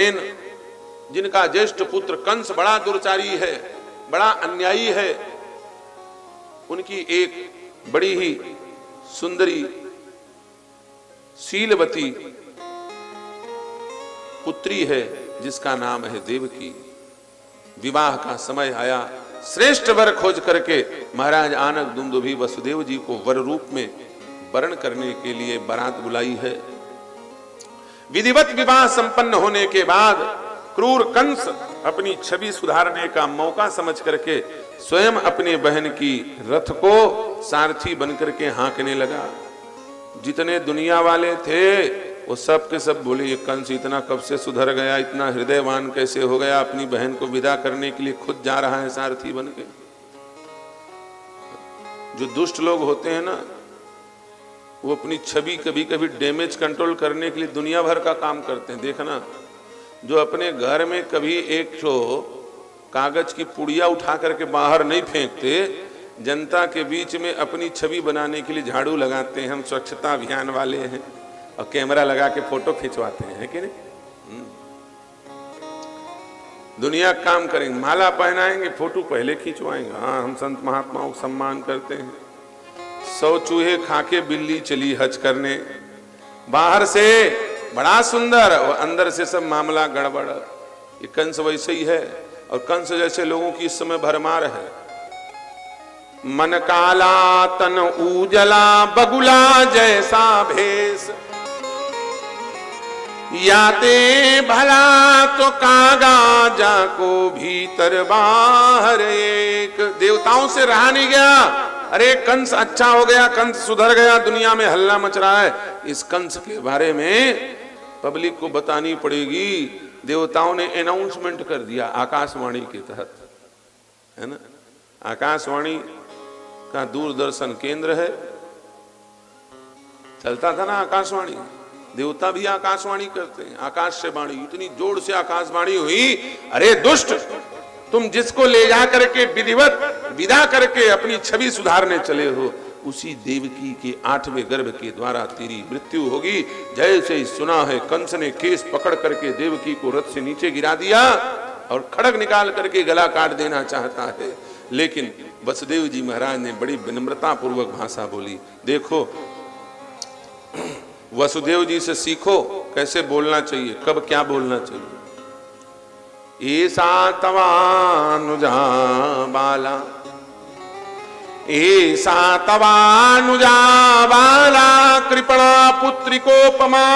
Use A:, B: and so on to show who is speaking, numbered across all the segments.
A: जिनका ज्येष्ठ पुत्र कंस बड़ा दुर्चारी है, बड़ा अन्यायी है, उनकी एक बड़ी ही सुंदरी शीलवती पुत्री है जिसका नाम है देवकी। विवाह का समय आया, श्रेष्ठ वर खोज करके महाराज आनक दुंदुभी वसुदेव जी को वर रूप में वरण करने के लिए बारात बुलाई है। विधिवत विवाह संपन्न होने के बाद क्रूर कंस अपनी छवि सुधारने का मौका समझ करके स्वयं अपनी बहन की रथ को सारथी बनकर के हाँकने लगा। जितने दुनिया वाले थे वो सब के सब बोले ये कंस इतना कब से सुधर गया, इतना हृदयवान कैसे हो गया, अपनी बहन को विदा करने के लिए खुद जा रहा है सारथी बन के। जो दुष्ट लोग होते हैं ना, वो अपनी छवि कभी कभी डैमेज कंट्रोल करने के लिए दुनिया भर का काम करते हैं। देखना, जो अपने घर में कभी एक तो कागज की पुड़िया उठा करके बाहर नहीं फेंकते, जनता के बीच में अपनी छवि बनाने के लिए झाड़ू लगाते हैं। हम स्वच्छता अभियान वाले हैं और कैमरा लगा के फोटो खिंचवाते हैं, है कि नहीं? दुनिया काम करेंगे, माला पहनाएंगे, फोटो पहले खिंचवाएंगे। हाँ, हम संत महात्माओं को सम्मान करते हैं। 100 चूहे खाके बिल्ली चली हज करने, बाहर से बड़ा सुंदर और अंदर से सब मामला गड़बड़। ये कंस वैसे ही है, और कंस जैसे लोगों की इस समय भरमार है। मन काला तन उजला बगुला जैसा भेष, याते भला तो कागा जाको भीतर बाहर एक। देवताओं से रहा नहीं गया। अरे कंस अच्छा हो गया, कंस सुधर गया, दुनिया में हल्ला मच रहा है। इस कंस के बारे में पब्लिक को बतानी पड़ेगी। देवताओं ने अनाउंसमेंट कर दिया आकाशवाणी के तहत, है ना। आकाशवाणी का दूरदर्शन केंद्र है, चलता था ना आकाशवाणी। देवता भी आकाशवाणी करते हैं, आकाश से वाणी, इतनी जोर से आकाशवाणी हुई, अरे दुष्ट, तुम जिसको ले जा करके विधिवत विदा करके अपनी छवि सुधारने चले हो, उसी देवकी के 8वें गर्भ के द्वारा तेरी मृत्यु होगी। जैसे ही सुना है, कंस ने केस पकड़ करके देवकी को रथ से नीचे गिरा दिया और खड़ग निकाल करके गला काट देना चाहता है। लेकिन वसुदेव जी महाराज ने बड़ी विनम्रता पूर्वक भाषा बोली। देखो, वसुदेव जी से सीखो कैसे बोलना चाहिए, कब क्या बोलना चाहिए। ऐसा तवानुजा बाला, ऐसा तवानुजा बाला कृपणा पुत्रिकोपमा,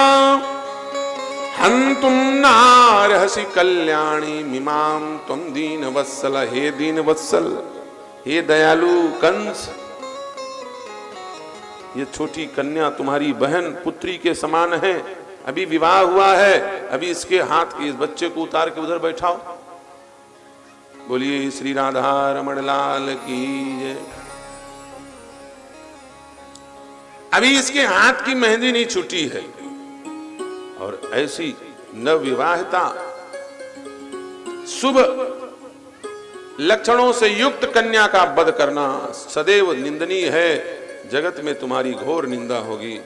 A: हंतुम नारहसि कल्याणी मिमाम त्वं दीन वत्सल। हे दीन वत्सल, हे दयालु कंस, ये छोटी कन्या तुम्हारी बहन पुत्री के समान है। अभी विवाह हुआ है, अभी इसके हाथ के इस बच्चे को उतार के उधर बैठाओ। बोलिए श्री राधा रमण लाल की जय। अभी इसके हाथ की मेहंदी नहीं छूटी है, और ऐसी नवविवाहिता शुभ लक्षणों से युक्त कन्या का वध करना सदैव निंदनीय है। जगत में तुम्हारी घोर निंदा होगी।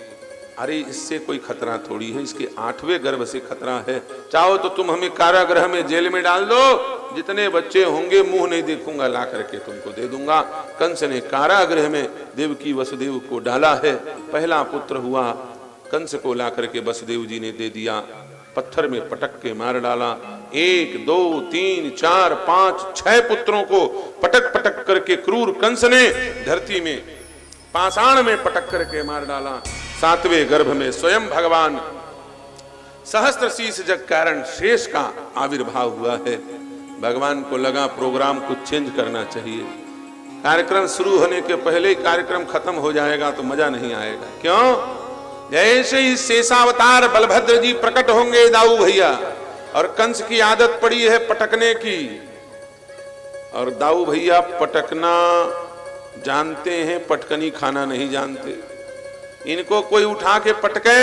A: अरे इससे कोई खतरा थोड़ी है, इसके 8वें गर्भ से खतरा है। चाहो तो तुम हमें कारागृह में, जेल में डाल दो, जितने बच्चे होंगे मुंह नहीं देखूंगा, ला करके तुमको दे दूंगा। कंस ने कारागृह में देवकी वसुदेव को डाला है। पहला पुत्र हुआ, कंस को ला करके वसुदेव जी ने दे दिया, पत्थर में पटक के मार डाला। 1 2 3 4 5 6 पुत्रों को पटक पटक करके क्रूर कंस ने धरती में पाषाण में पटक करके मार डाला। 7वें गर्भ में स्वयं भगवान सहस्त्र शीश जग कारण शेष का आविर्भाव हुआ है। भगवान को लगा प्रोग्राम को चेंज करना चाहिए। कार्यक्रम शुरू होने के पहले ही कार्यक्रम खत्म हो जाएगा तो मजा नहीं आएगा। क्यों? जैसे ही शेषावतार बलभद्र जी प्रकट होंगे दाऊ भैया, और कंस की आदत पड़ी है पटकने की, और दाऊ भैया पटकना जानते हैं, पटकनी खाना नहीं जानते। इनको कोई उठा के पटके,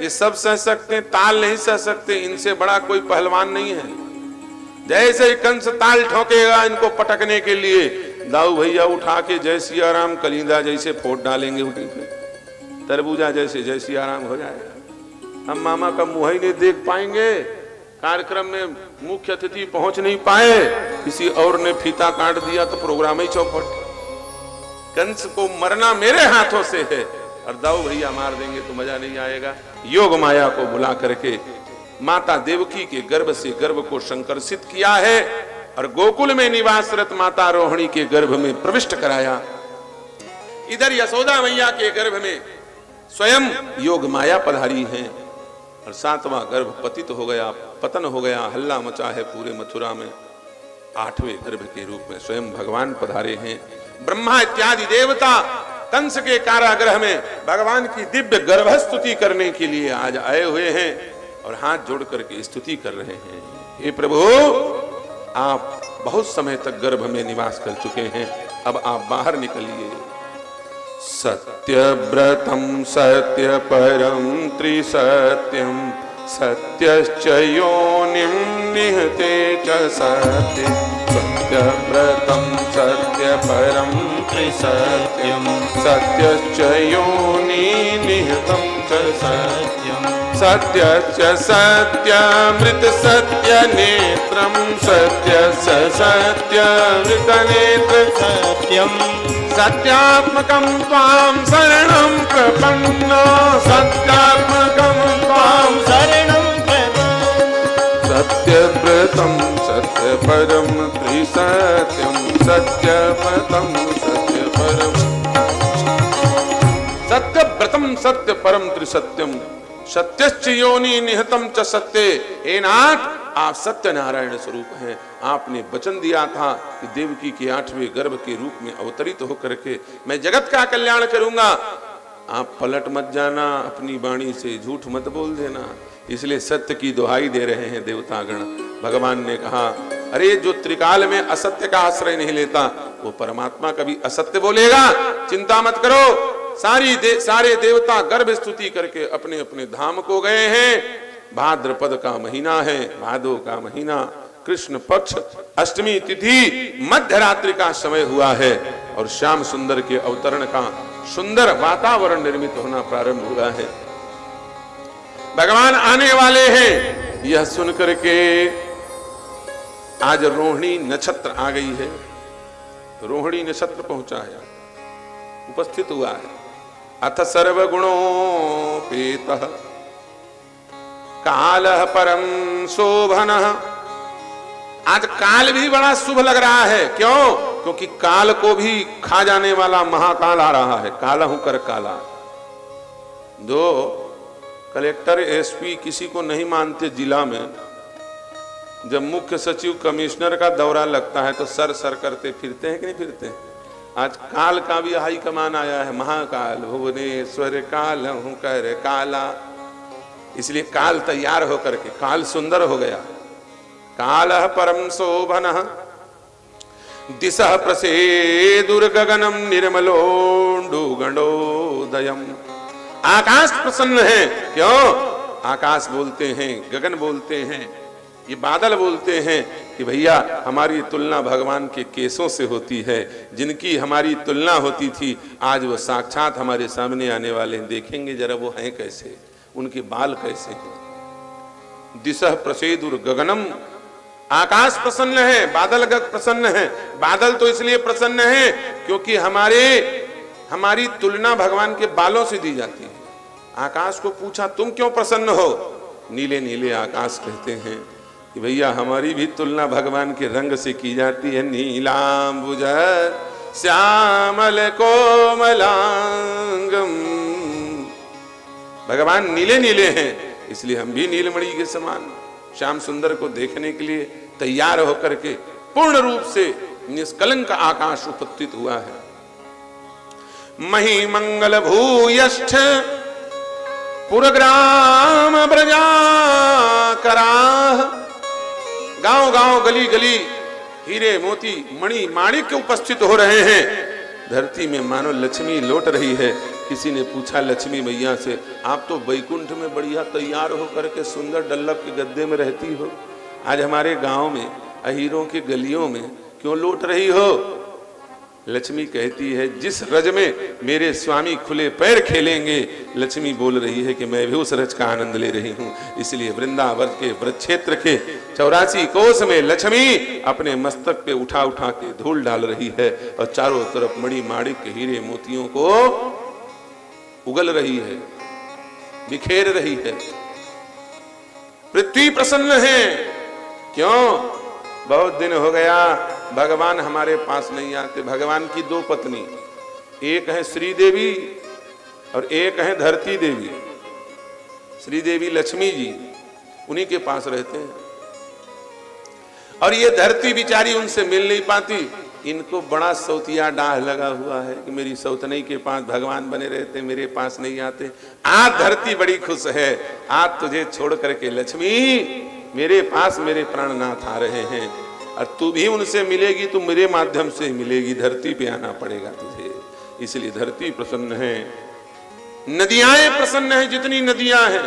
A: ये सब सह सकते हैं, ताल नहीं सह सकते। इनसे बड़ा कोई पहलवान नहीं है। जैसे ही कंस ताल ठोकेगा इनको पटकने के लिए, दाऊ भैया उठा के जय सिया राम कलिंदा जैसे फोड़ डालेंगे उठी पे, तरबूजा जैसे जय सिया राम हो जाएगा। हम मामा का मुंह ही नहीं देख पाएंगे। कार्यक्रम में मुख्य अतिथि पहुंच नहीं पाए, किसी और ने फीता काट दिया तो प्रोग्राम ही चौपट। कंस को मरना मेरे हाथों से है और दाऊ भैया मार देंगे तो मजा नहीं आएगा। योग माया को बुला करके माता देवकी के गर्भ से गर्भ को संकर्षित किया है और गोकुल में निवासरत माता रोहिणी के गर्भ में प्रविष्ट कराया। इधर यशोदा मैया के गर्भ में स्वयं योग माया पधारी है और 7वां गर्भ पतित हो गया, पतन हो गया, हल्ला मचा है पूरे मथुरा में। 8वें गर्भ के रूप में स्वयं भगवान पधारे हैं। ब्रह्मा इत्यादि देवता कंस के कारागृह में भगवान की दिव्य गर्भस्तुति करने के लिए आज आए हुए हैं और हाथ जोड़ करके स्तुति कर रहे हैं। हे प्रभु, आप बहुत समय तक गर्भ में निवास कर चुके हैं, अब आप बाहर निकलिए। सत्यव्रतम सत्य परम त्रिसत्यम सत्यश्च योनिं निहते च सत्य। सत्यव्रतम सत्य परम त्रिसत्यम सत्यश्च योनि निहतं च सत्यम। सत्यश्च सत्यमृत सत्य नेत्रम सत्यस्य सत्यमृत नेत्र सत्यम। सत्यात्मकं त्वां शरणं प्रपन्ना सत्यात्मकं त्वां शरणं प्रपन्ना। सत्यव्रतं सत्यपरं त्रिसत्यं सत्यव्रतं सत्यपरं। सत्यव्रतं सत्यपरं त्रिसत्यं सत्यश्च योनि निहतं च सत्य। हे नाथ, आप सत्यनारायण स्वरूप हैं। आपने वचन दिया था कि देवकी के 8वें गर्भ के रूप में अवतरित होकर के मैं जगत का कल्याण करूंगा। आप पलट मत जाना, अपनी वाणी से झूठ मत बोल देना। इसलिए सत्य की दुहाई दे रहे हैं देवतागण। भगवान ने कहा, अरे जो त्रिकाल में असत्य का आश्रय नहीं लेता वो परमात्मा कभी असत्य बोलेगा? चिंता मत करो। सारे देवता गर्भ स्तुति करके अपने अपने धाम को गए हैं। भाद्रपद का महीना है, भादो का महीना, कृष्ण पक्ष अष्टमी तिथि, मध्य रात्रि का समय हुआ है और श्याम सुंदर के अवतरण का सुंदर वातावरण निर्मित होना प्रारंभ हुआ है। भगवान आने वाले हैं, यह सुनकर के आज रोहिणी नक्षत्र आ गई है। रोहिणी नक्षत्र पहुंचा है, उपस्थित हुआ है। अथ सर्वगुणोपेतः कालः परम शोभनः। आज काल भी बड़ा शुभ लग रहा है। क्यों? क्योंकि काल को भी खा जाने वाला महाकाल आ रहा है। काला हूं कर काला। दो कलेक्टर एसपी किसी को नहीं मानते जिला में। जब मुख्य सचिव कमिश्नर का दौरा लगता है तो सर सर करते फिरते हैं कि नहीं फिरते हैं? आज काल का भी हाई कमान आया है। महाकाल भुवनेश्वर काल हूं कर काला। इसलिए काल तैयार होकर के, काल सुंदर हो गया। कालः परम शोभनः दिशः प्रसेदुर्गगनम निर्मलोंडुगणोदयम्। आकाश प्रसन्न है। क्यों? आकाश बोलते हैं, गगन बोलते हैं, ये बादल बोलते हैं कि भैया हमारी तुलना भगवान के केसों से होती है। जिनकी हमारी तुलना होती थी आज वो साक्षात हमारे सामने आने वाले हैं। देखेंगे जरा वो हैं कैसे, उनके बाल कैसे हैं। दिशः प्रसेदुर्गगनम, आकाश प्रसन्न है, बादल प्रसन्न है। बादल तो इसलिए प्रसन्न है क्योंकि हमारी तुलना भगवान के बालों से दी जाती है। आकाश को पूछा तुम क्यों प्रसन्न हो? नीले नीले आकाश कहते हैं कि भैया हमारी भी तुलना भगवान के रंग से की जाती है। नीलांबुज श्यामल कोमलांगम। भगवान नीले नीले हैं, इसलिए हम भी नीलमणि के समान श्याम सुंदर को देखने के लिए तैयार होकर के पूर्ण रूप से निष्कलंक आकाश उपस्थित हुआ है। मही मंगल भूयष्ठ पुरग्राम ब्रजा कराह। गांव गांव गली गली हीरे मोती मणि माणिक्य उपस्थित हो रहे हैं। धरती में मानो लक्ष्मी लौट रही है। किसी ने पूछा लक्ष्मी मैया से, आप तो वैकुंठ में बढ़िया तैयार होकर के सुंदर डल्लभ के गद्दे में रहती हो, आज हमारे गांव में अहीरों की गलियों में क्यों लौट रही हो? लक्ष्मी कहती है जिस रज में मेरे स्वामी खुले पैर खेलेंगे, लक्ष्मी बोल रही है कि मैं भी उस रज का आनंद ले रही हूं। इसलिए वृंदावन के व्रज क्षेत्र के 84 कोस में लक्ष्मी अपने मस्तक पे उठा उठा के धूल डाल रही है और चारों तरफ मणि माणिक हीरे मोतियों को उगल रही है, बिखेर रही है। पृथ्वी प्रसन्न है। क्यों? बहुत दिन हो गया भगवान हमारे पास नहीं आते। भगवान की 2 पत्नी, एक है श्री देवी और एक है धरती देवी। श्री देवी लक्ष्मी जी उन्हीं के पास रहते हैं और ये धरती बिचारी उनसे मिल नहीं पाती। इनको बड़ा सौतिया डाह लगा हुआ है कि मेरी सौतनई के पास भगवान बने रहते, मेरे पास नहीं आते। आज धरती बड़ी खुश है, आज तुझे छोड़ करके लक्ष्मी मेरे पास मेरे प्राणनाथ आ रहे हैं और तू भी उनसे मिलेगी तो मेरे माध्यम से मिलेगी, धरती पे आना पड़ेगा तुझे। इसलिए धरती प्रसन्न है, नदियां प्रसन्न है। जितनी नदियां हैं,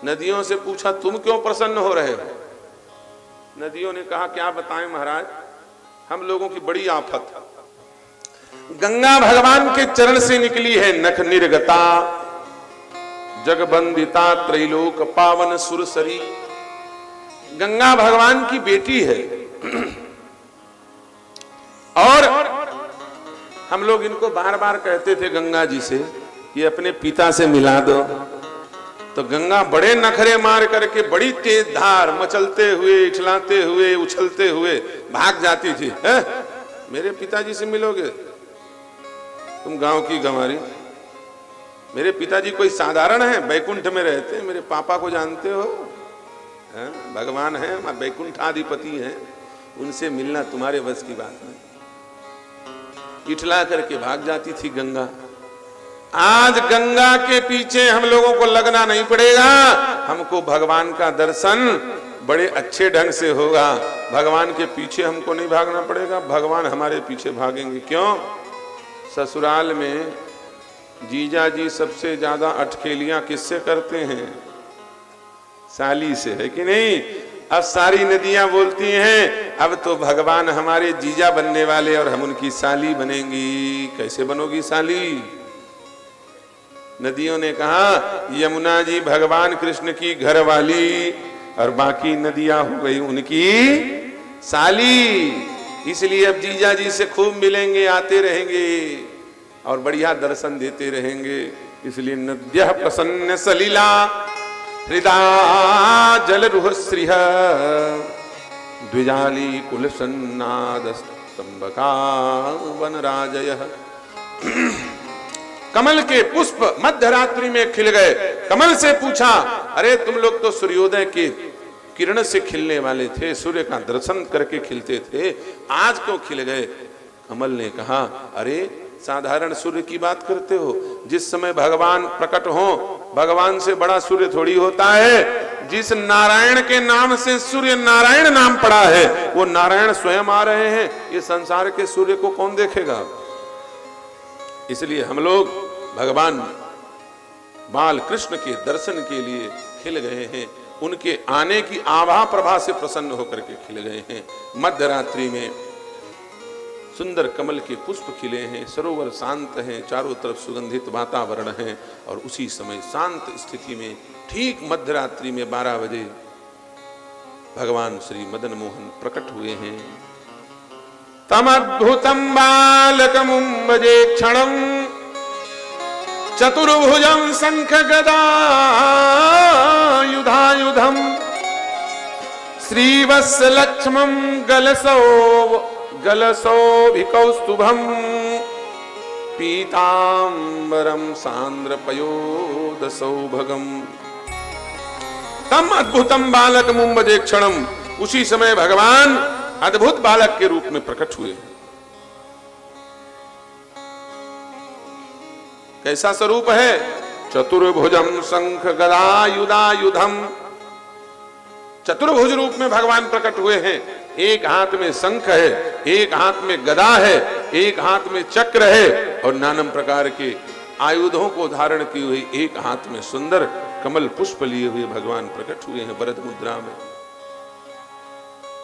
A: नदियों से पूछा तुम क्यों प्रसन्न हो रहे हो? नदियों ने कहा क्या बताएं महाराज, हम लोगों की बड़ी आफत। गंगा भगवान के चरण से निकली है, नख निर्गता जगबंदिता त्रैलोक पावन सुरसरी। गंगा भगवान की बेटी है और हम लोग इनको बार बार कहते थे गंगा जी से ये अपने पिता से मिला दो, तो गंगा बड़े नखरे मार करके बड़ी तेज धार मचलते हुए इछलाते हुए उछलते हुए भाग जाती थी। है? मेरे पिताजी से मिलोगे? तुम गांव की गंवारी। मेरे पिताजी कोई साधारण है, बैकुंठ में रहते हैं। मेरे पापा को जानते हो? है? भगवान है, बैकुंठाधिपति हैं, उनसे मिलना तुम्हारे बस की बात नहीं। इठला करके भाग जाती थी गंगा। आज गंगा के पीछे हम लोगों को लगना नहीं पड़ेगा, हमको भगवान का दर्शन बड़े अच्छे ढंग से होगा। भगवान के पीछे हमको नहीं भागना पड़ेगा, भगवान हमारे पीछे भागेंगे। क्यों? ससुराल में जीजा जी सबसे ज्यादा अटखेलियां किससे करते हैं? साली से, है कि नहीं? अब सारी नदियां बोलती हैं अब तो भगवान हमारे जीजा बनने वाले और हम उनकी साली बनेंगी। कैसे बनोगी साली? नदियों ने कहा यमुना जी भगवान कृष्ण की घर वाली और बाकी नदियां हो गई उनकी साली। इसलिए अब जीजा जी से खूब मिलेंगे, आते रहेंगे और बढ़िया दर्शन देते रहेंगे। इसलिए नद्यः प्रसन्न सलिला हृदा जल रुह श्रीह द्विजाली कुल सन्नाद स्तंभका वनराजयः। कमल के पुष्प मध्यरात्रि में खिल गए। कमल से पूछा अरे तुम लोग तो सूर्योदय के किरण से खिलने वाले थे, सूर्य का दर्शन करके खिलते थे, आज क्यों खिल गए? कमल ने कहा अरे साधारण सूर्य की बात करते हो? जिस समय भगवान प्रकट हो, भगवान से बड़ा सूर्य थोड़ी होता है। जिस नारायण के नाम से सूर्य नारायण नाम पड़ा है वो नारायण स्वयं आ रहे हैं। ये संसार के सूर्य को कौन देखेगा? इसलिए हम लोग भगवान बाल कृष्ण के दर्शन के लिए खिल गए हैं, उनके आने की आभा प्रभा से प्रसन्न होकर के खिल गए हैं। मध्यरात्रि में सुंदर कमल के पुष्प खिले हैं, सरोवर शांत हैं, चारों तरफ सुगंधित वातावरण है और उसी समय शांत स्थिति में ठीक मध्यरात्रि में 12 बजे भगवान श्री मदन मोहन प्रकट हुए हैं। तमद्भुतं बालकमुं भजे क्षणं चतुर्भुजं शंख गदा युधायुधं श्रीवत्सलक्ष्मं गलसौभिकौस्तुभं पीतांबरं सांद्रपयोदसौभगम्। तम अद्भुतम बालकमुं भजे क्षणं, उसी समय भगवान अद्भुत बालक के रूप में प्रकट हुए। कैसा स्वरूप है? चतुर्भुजम शंख गदायुधायुधम। चतुर्भुज रूप में भगवान प्रकट हुए हैं। एक हाथ में शंख है, एक हाथ में गदा है, एक हाथ में चक्र है और नाना प्रकार के आयुधों को धारण की हुई एक हाथ में सुंदर कमल पुष्प लिए हुए भगवान प्रकट हुए हैं वरद मुद्रा में।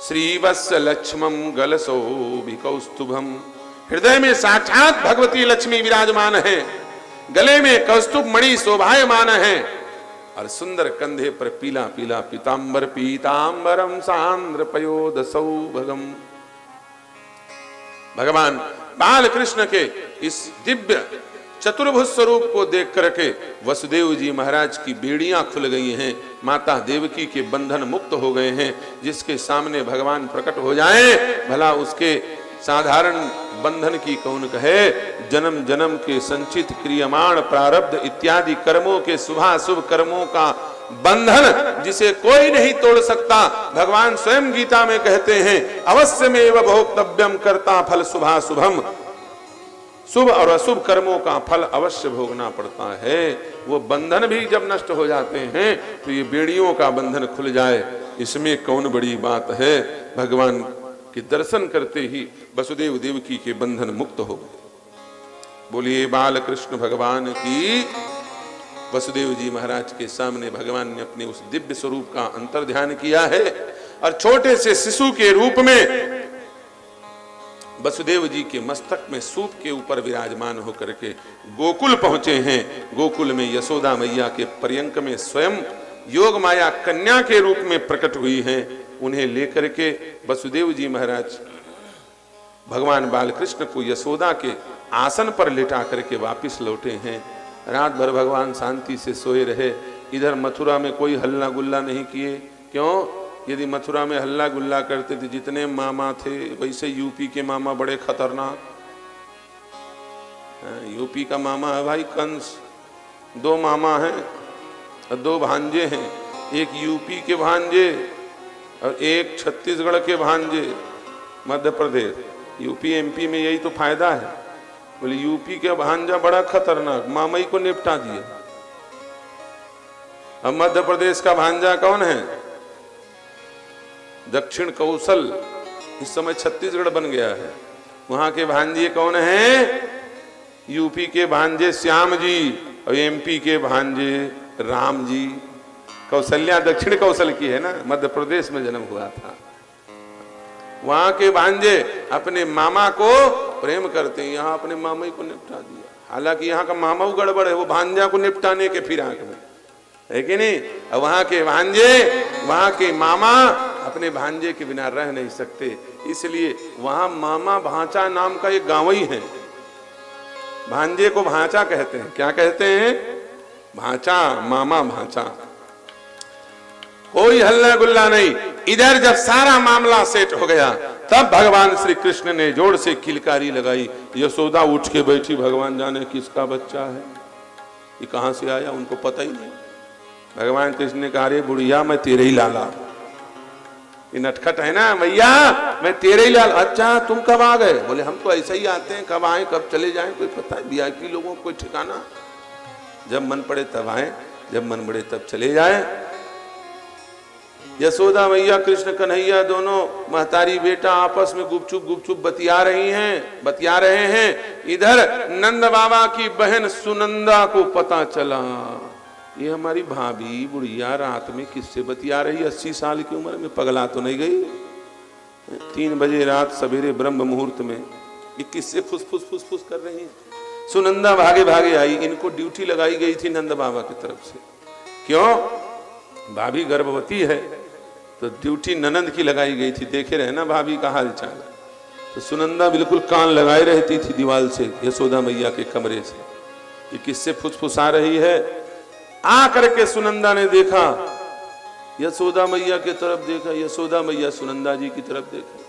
A: श्रीवत्सलक्ष्मं गलसौभिकौस्तुभं हृदय में साक्षात भगवती लक्ष्मी विराजमान है, गले में कौस्तुभ मणि शोभायमान है, और सुंदर कंधे पर पीला पीला पीतांबर पीतांबरम सांद्र पयोद सौभगम। भगवान बाल कृष्ण के इस दिव्य चतुर्भुज स्वरूप को देख करके वसुदेव जी महाराज की बेड़ियां खुल गई हैं, माता देवकी के बंधन मुक्त हो गए हैं। जिसके सामने भगवान प्रकट हो जाएं, भला उसके साधारण बंधन की कौन कहे। जन्म जन्म के संचित क्रियमाण प्रारब्ध इत्यादि कर्मों के शुभाशुभ कर्मों का बंधन जिसे कोई नहीं तोड़ सकता, भगवान स्वयं गीता में कहते हैं अवश्यमेव भोक्तव्यम कर्ता फल शुभाशुभम। शुभ और अशुभ कर्मों का फल अवश्य भोगना पड़ता है। वो बंधन भी जब नष्ट हो जाते हैं तो ये बेड़ियों का बंधन खुल जाए, इसमें कौन बड़ी बात है। भगवान के दर्शन करते ही वसुदेव देवकी के बंधन मुक्त हो गए। बोलिए बाल कृष्ण भगवान की। वसुदेव जी महाराज के सामने भगवान ने अपने उस दिव्य स्वरूप का अंतर ध्यान किया है, और छोटे से शिशु के रूप में वसुदेव जी के मस्तक में सूप के ऊपर विराजमान होकर के गोकुल पहुंचे हैं। गोकुल में यशोदा मैया के पर्यंक में स्वयं योग माया कन्या के रूप में प्रकट हुई हैं। उन्हें लेकर के वसुदेव जी महाराज भगवान बालकृष्ण को यशोदा के आसन पर लिटा करके वापिस लौटे हैं। रात भर भगवान शांति से सोए रहे। इधर मथुरा में कोई हल्ला गुल्ला नहीं किए। क्यों? यदि मथुरा में हल्ला गुल्ला करते थे, जितने मामा थे वैसे यूपी के मामा बड़े खतरनाक। यूपी का मामा है भाई कंस, 2 मामा हैं और 2 भांजे हैं, एक यूपी के भांजे और एक छत्तीसगढ़ के भांजे। मध्य प्रदेश, यूपी एमपी में यही तो फायदा है। बोले यूपी के भांजा बड़ा खतरनाक, मामा ही को निपटा दिया। अब मध्य प्रदेश का भांजा कौन है? दक्षिण कौशल, इस समय छत्तीसगढ़ बन गया है। वहां के भांजे कौन हैं? यूपी के भांजे श्याम जी और एमपी के भांजे राम जी। कौशल्या दक्षिण कौशल की है ना, मध्य प्रदेश में जन्म हुआ था। वहां के भांजे अपने मामा को प्रेम करते हैं, यहाँ अपने मामा ही को निपटा दिया। हालांकि यहाँ का मामा गड़बड़ है, वो भांजा को निपटाने के फिराक में है कि नहीं। और वहां के भांजे, वहां के मामा अपने भांजे के बिना रह नहीं सकते, इसलिए वहां मामा भांचा नाम का एक गांव ही है। भांजे को भांचा कहते हैं। क्या कहते हैं? भांचा, मामा भांचा। कोई हल्ला गुल्ला नहीं। इधर जब सारा मामला सेट हो गया तब भगवान श्री कृष्ण ने जोर से किलकारी लगाई। यशोदा उठ के बैठी, भगवान जाने किसका बच्चा है, ये कहां से आया, उनको पता ही नहीं। भगवान कृष्ण ने कहा, अरे बुढ़िया मैं तेरे ही लाला, ये नटखट है ना मैया, मैं तेरे ही लाल। अच्छा तुम कब आ गए? बोले हम तो ऐसे ही आते हैं, कब आए कब चले जाएं कोई पता है। वीआईपी लोगों को कोई ठिकाना, जब मन पड़े तब आए, जब मन पड़े तब चले जाएं। यशोदा मैया कृष्ण कन्हैया दोनों महतारी बेटा आपस में गुपचुप बतिया रहे हैं। इधर नंद बाबा की बहन सुनंदा को पता चला, ये हमारी भाभी बुढ़िया रात में किससे बतिया रही, 80 साल की उम्र में, पगला तो नहीं गई? 3 बजे रात सवेरे ब्रह्म मुहूर्त में ये किससे फुस कर रही है। सुनंदा भागे भागे आई। इनको ड्यूटी लगाई गई थी नंद बाबा की तरफ से। क्यों? भाभी गर्भवती है तो ड्यूटी ननंद की लगाई गई थी। देखे रहे ना भाभी का हाल चाल। तो सुनंदा बिल्कुल कान लगाए रहती थी दीवार से, यशोदा मैया के कमरे से, ये किससे फुसफुसा रही है। आ करके सुनंदा ने देखा, यशोदा मैया की तरफ देखा, यशोदा मैया सुनंदा जी की तरफ देखे,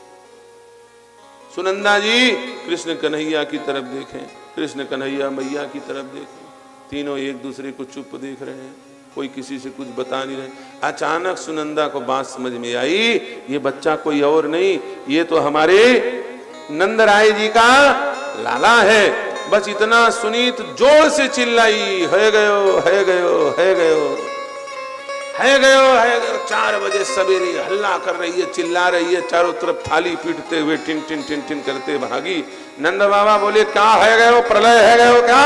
A: सुनंदा जी कृष्ण कन्हैया की तरफ देखें, कृष्ण कन्हैया मैया की तरफ देखें। तीनों एक दूसरे को चुप देख रहे हैं, कोई किसी से कुछ बता नहीं रहे। अचानक सुनंदा को बात समझ में आई, ये बच्चा कोई और नहीं, ये तो हमारे नंदराय जी का लाला है। बस इतना सुनी तो जोर से चिल्लाई, है गयो है गयो है गयो है गयो है गयो। 4 बजे सवेरे हल्ला कर रही है, चिल्ला रही है, चारों तरफ थाली पीटते हुए टिन टिन टिन टिन करते भागी। नंद बाबा बोले, क्या है गयो, प्रलय है गयो क्या?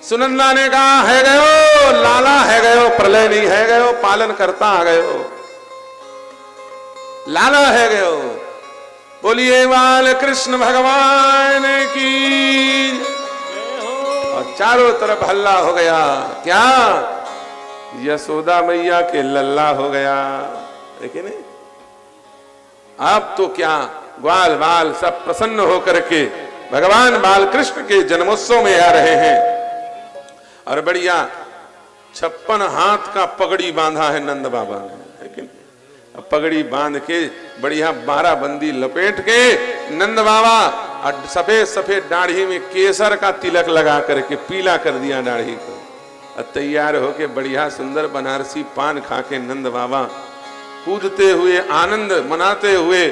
A: सुनंदा ने कहा, है गयो, लाला है गयो, प्रलय नहीं है गयो, पालन करता आ गयो, लाला है गयो। बोलिए बाल कृष्ण भगवान की। और चारों तरफ हल्ला हो गया। क्या? यशोदा मैया के लल्ला हो गया। देखिए नहीं, आप तो क्या ग्वाल बाल सब प्रसन्न होकर के भगवान बाल कृष्ण के जन्मोत्सव में आ रहे हैं। और बढ़िया 56 हाथ का पगड़ी बांधा है नंद बाबा ने, लेकिन पगड़ी बांध के बढ़िया 12 बंदी लपेट के नंद बाबा और सफेद सफेद दाढ़ी में केसर का तिलक लगा करके पीला कर दिया दाढ़ी को, और तैयार होके बढ़िया सुंदर बनारसी पान खा के नंद बाबा कूदते हुए आनंद मनाते हुए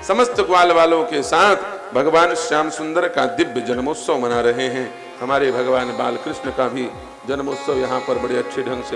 A: समस्त ग्वाल वालों के साथ भगवान श्याम सुंदर का दिव्य जन्मोत्सव मना रहे हैं। हमारे भगवान बाल कृष्ण का भी जन्मोत्सव यहाँ पर बड़े अच्छे ढंग से